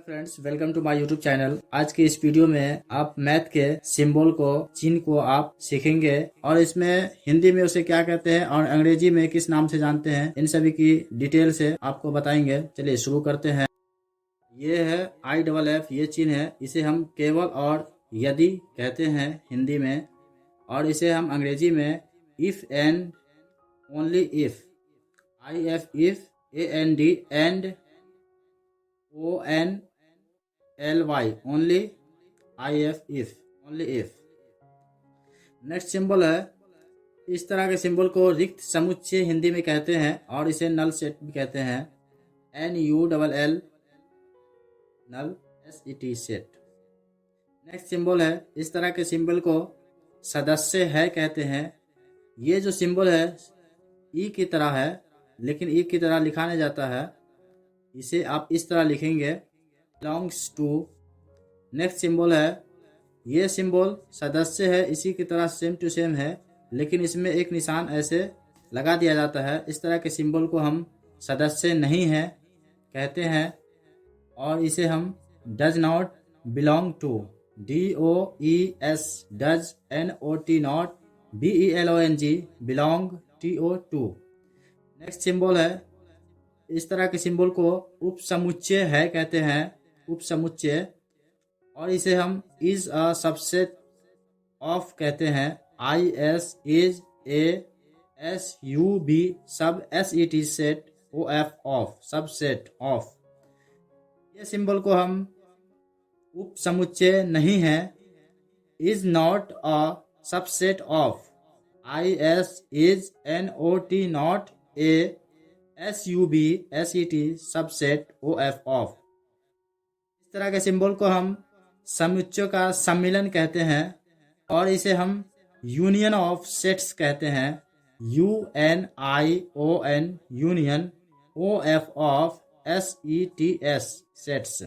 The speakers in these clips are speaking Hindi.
Friends, welcome to my YouTube channel. आज के इस वीडियो में आप मैथ के सिंबल को, चिन्ह को आप सीखेंगे और इसमें हिंदी में उसे क्या कहते हैं और अंग्रेजी में किस नाम से जानते हैं, इन सभी की डिटेल से आपको बताएंगे। चलिए शुरू करते हैं। ये है IFF, ये चिन्ह है। इसे हम केवल और यदि कहते हैं हिंदी में, और इसे हम अंग्रेजी में if and only if, IF if, AND and, ONLY only, IF if, only if. Next symbol है, इस तरह के सिंबल को रिक्त समुच्चय हिंदी में कहते हैं और इसे नल सेट भी कहते हैं। NULL, नल, SET, सेट। नेक्स्ट सिंबल है, इस तरह के सिंबल को सदस्य है कहते हैं। ये जो सिंबल है ई की तरह है, लेकिन ई की तरह लिखा नहीं जाता है, इसे आप इस तरह लिखेंगे, बिलोंग्स टू। नेक्स्ट सिंबल है, ये सिंबल सदस्य है, इसी की तरह सेम टू सेम है, लेकिन इसमें एक निशान ऐसे लगा दिया जाता है। इस तरह के सिंबल को हम सदस्य नहीं है कहते हैं और इसे हम does not belong to, DOES, does, NOT, not, BELONG, belong, TO2। Next symbol है, इस तरह के सिंबल को उपसमुच्चय है कहते हैं, उपसमुच्चय, और इसे हम इज अ सबसेट ऑफ कहते हैं। IS, इज, SUB, सब, SET, set, OF, of, subset of. ये सिंबल को हम उपसमुच्चय नहीं है। Is not a subset of, IS, is, NOT, not, SUB, SET, subset, OF, of. इस तरह के सिंबल को हम समुच्चयों का सम्मिलन कहते हैं और इसे हम यूनियन ऑफ सेट्स कहते हैं। UNION, union, OF, of, SETS, sets.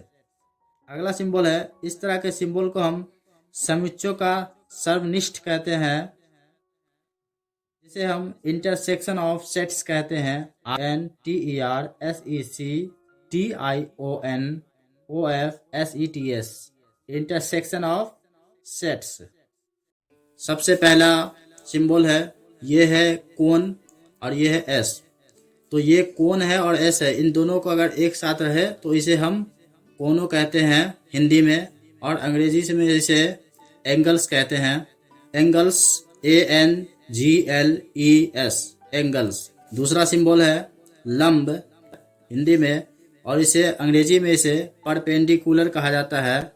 अगला सिंबल है, इस तरह के सिंबल को हम समुच्चयों का सर्वनिष्ठ कहते हैं, जिसे हम इंटरसेक्शन ऑफ सेट्स कहते हैं। INTERSECTION, OF, intersection of sets. सबसे पहला सिंबल है, ये है कोन और ये है S। तो ये कोन है और S है, इन दोनों को अगर एक साथ रहे तो इसे हम कोनों कहते हैं हिंदी में, और अंग्रेजी में इसे एंगल्स कहते हैं। Angles, ANGLES, angles. दूसरा सिंबल है लंब हिंदी में, और इसे अंग्रेजी में इसे परपेंडिकुलर कहा जाता है।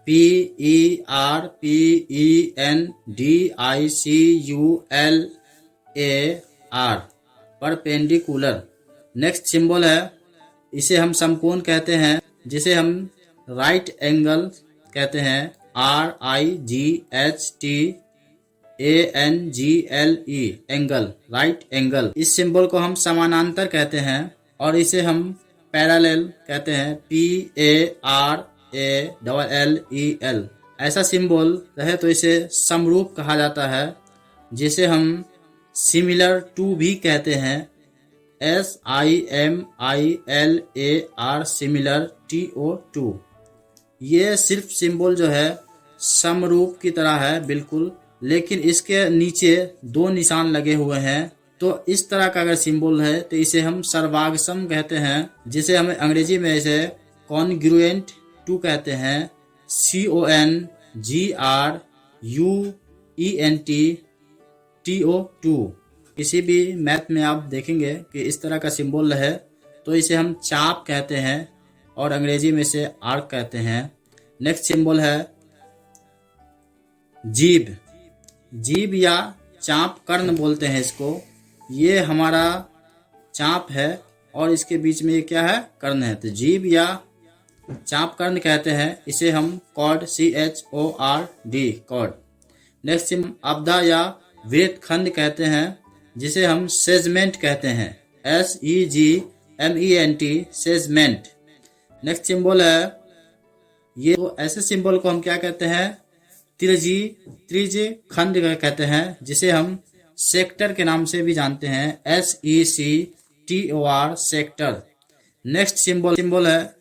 PERPENDICULAR, perpendicular. नेक्स्ट सिंबल है, इसे हम समकोण कहते हैं, जिसे हम राइट एंगल कहते हैं। RIGHTANGLE, angle, right angle. इस सिंबल को हम समानांतर कहते हैं और इसे हम पैरेलल कहते हैं। PARALLEL। ऐसा सिंबल रहे तो इसे समरूप कहा जाता है, जिसे हम सिमिलर टू भी कहते हैं। SIMILAR, similar, TO2। ये सिर्फ सिंबल जो है समरूप की तरह है बिल्कुल, लेकिन इसके नीचे दो निशान लगे हुए हैं। तो इस तरह का अगर सिंबल है तो इसे हम सर्वागसम कहते हैं, जिसे हमें अंग्रेजी में इसे कॉन्ग्रुएंट टू कहते हैं। CONGRUENT, TO2। किसी भी मैथ में आप देखेंगे कि इस तरह का सिंबल है तो इसे हम चाप कहते हैं और अंग्रेजी में इसे आर्क कहते हैं। नेक्स्ट सिंबल है जीभ। जीभ या चाप कर्ण बोलते हैं इसको। ये हमारा चाप है और इसके बीच में ये क्या है, कर्ण है, तो जीभ या चाप कर्ण कहते हैं। इसे हम कॉर्ड, CHORD, कॉर्ड। नेक्स्ट आपदा या वेदखंड कहते हैं, जिसे हम सेगमेंट कहते हैं। SEGMENT, segment. नेक्स्ट सिंबल है, ये तो ऐसे सिंबल को हम क्या कहते हैं, त्रिज्य खंड कहते हैं, जिसे हम सेक्टर के नाम से भी जानते हैं। SECTOR, sector. नेक्स्ट सिंबल है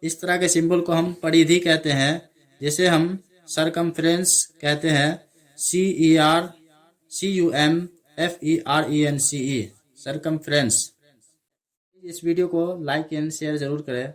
इस तरह के सिंबल को हम परिधि कहते हैं, जैसे हम सरकमफ्रेंस कहते हैं, CUMFERENCE, सरकमफ्रेंस। इस वीडियो को लाइक एंड शेयर जरूर करें।